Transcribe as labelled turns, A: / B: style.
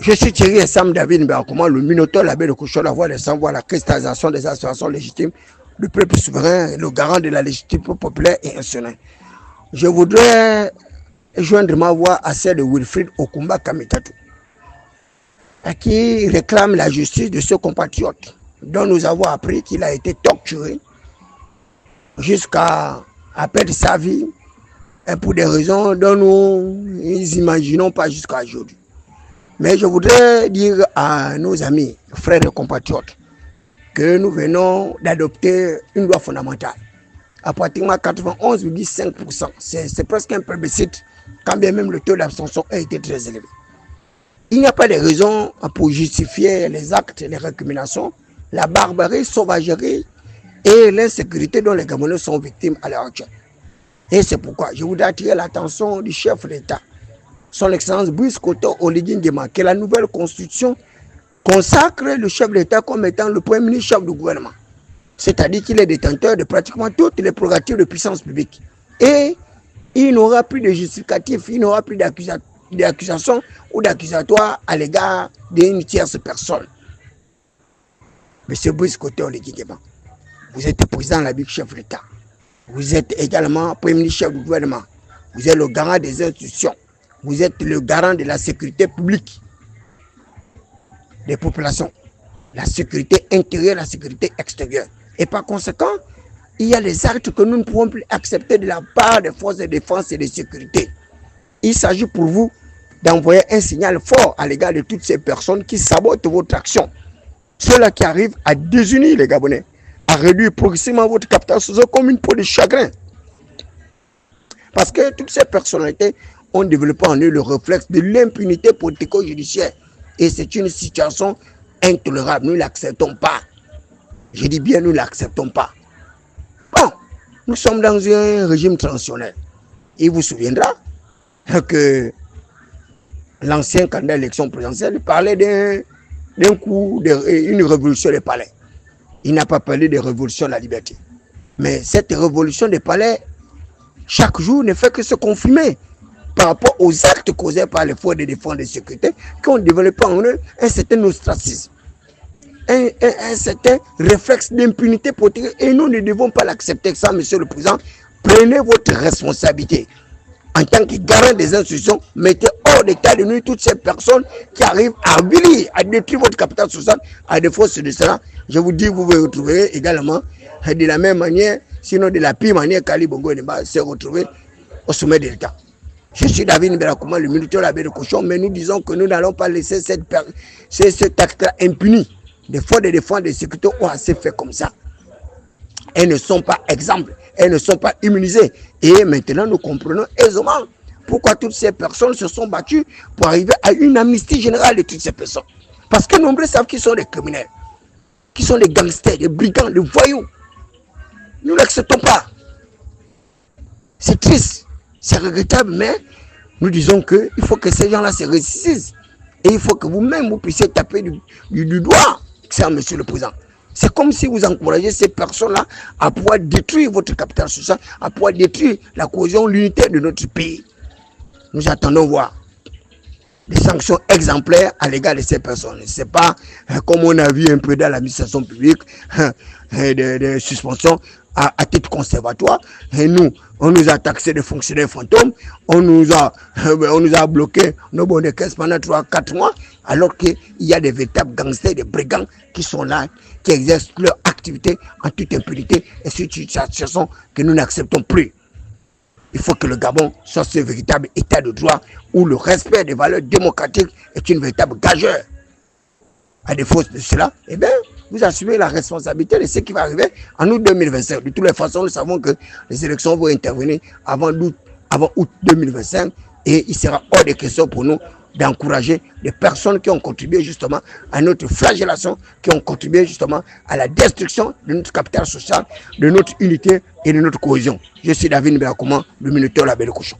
A: Je suis Thierry Sam David Mbakoma, le Minotaure, l'abbé de Couchon, la voix des sans-voix, la cristallisation des associations légitimes, le peuple souverain, le garant de la légitimité populaire et nationale. Je voudrais joindre ma voix à celle de Wilfried Okumba Kamitatou, à qui réclame la justice de ce compatriote dont nous avons appris qu'il a été torturé jusqu'à perdre sa vie et pour des raisons dont nous n'imaginons pas jusqu'à aujourd'hui. Mais je voudrais dire à nos amis, frères et compatriotes, que nous venons d'adopter une loi fondamentale à pratiquement 91,5%. C'est presque un plébiscite, quand bien même le taux d'abstention a été très élevé. Il n'y a pas de raison pour justifier les actes, les récriminations, la barbarie, sauvagerie et l'insécurité dont les Gabonais sont victimes à l'heure actuelle. Et c'est pourquoi je voudrais attirer l'attention du chef d'État, son Excellence Brice Koto Oligui Nguema, que la nouvelle constitution consacre le chef d'État comme étant le premier ministre chef du gouvernement. C'est-à-dire qu'il est détenteur de pratiquement toutes les prérogatives de puissance publique. Et il n'aura plus de justificatif, il n'aura plus d'accusation ou d'accusatoire à l'égard d'une tierce personne. Monsieur Brice Koto Oligui Nguema, vous êtes président de la République, chef d'État. Vous êtes également premier ministre chef du gouvernement. Vous êtes le garant des institutions. Vous êtes le garant de la sécurité publique des populations, la sécurité intérieure, la sécurité extérieure. Et par conséquent, il y a des actes que nous ne pouvons plus accepter de la part des forces de défense et de sécurité. Il s'agit pour vous d'envoyer un signal fort à l'égard de toutes ces personnes qui sabotent votre action. Ceux-là qui arrivent à désunir les Gabonais, à réduire progressivement votre capital social comme une peau de chagrin. Parce que toutes ces personnalités ont développé en eux le réflexe de l'impunité politico-judiciaire. Et c'est une situation intolérable. Nous ne l'acceptons pas. Je dis bien, nous ne l'acceptons pas. Bon, nous sommes dans un régime transitionnel. Il vous souviendra que l'ancien candidat à l'élection présidentielle parlait d'un coup, d'une révolution des palais. Il n'a pas parlé de révolution de la liberté. Mais cette révolution des palais, chaque jour, ne fait que se confirmer par rapport aux actes causés par les forces de défense et de sécurité qui ont développé en eux un certain ostracisme, un certain réflexe d'impunité politique. Et nous ne devons pas l'accepter. Ça, Monsieur le Président, prenez votre responsabilité. En tant que garant des institutions, mettez hors d'état de nuire toutes ces personnes qui arrivent à avilir, à détruire votre capital social, à défaut de cela. Je vous dis, vous vous retrouverez également de la même manière, sinon de la pire manière qu'Ali Bongo Ndimba s'est retrouvé au sommet de l'État. Je suis David Mbakoma, le militaire l'abbé de Cochon, mais nous disons que nous n'allons pas laisser cet acte-là impuni. Les forces de défense et de sécurité ont assez fait comme ça. Elles ne sont pas exemples, elles ne sont pas immunisées. Et maintenant, nous comprenons aisément pourquoi toutes ces personnes se sont battues pour arriver à une amnistie générale de toutes ces personnes. Parce que nombreux savent qu'ils sont des criminels, qu'ils sont des gangsters, des brigands, des voyous. Nous ne l'acceptons pas. C'est triste, c'est regrettable, mais nous disons qu'il faut que ces gens-là se ressaisissent. Et il faut que vous-même, vous puissiez taper du doigt, ça, Monsieur le Président. C'est comme si vous encouragez ces personnes-là à pouvoir détruire votre capital social, à pouvoir détruire la cohésion, l'unité de notre pays. Nous attendons voir des sanctions exemplaires à l'égard de ces personnes. Ce n'est pas comme on a vu un peu dans l'administration publique, des suspensions à titre conservatoire. Et nous, on nous a taxé de fonctionnaires fantômes, on nous a bloqué nos bons de caisse pendant 3-4 mois, alors qu'il y a des véritables gangsters, des brigands qui sont là, qui exercent leur activité en toute impunité. Et c'est une situation que nous n'acceptons plus. Il faut que le Gabon soit ce véritable état de droit où le respect des valeurs démocratiques est une véritable gageure. À défaut de cela, eh bien, vous assumez la responsabilité de ce qui va arriver en août 2025. De toutes les façons, nous savons que les élections vont intervenir avant août 2025 et il sera hors de question pour nous d'encourager des personnes qui ont contribué justement à notre flagellation, qui ont contribué justement à la destruction de notre capital social, de notre unité et de notre cohésion. Je suis David Mbakoma, le militaire l'abbé de Cochon.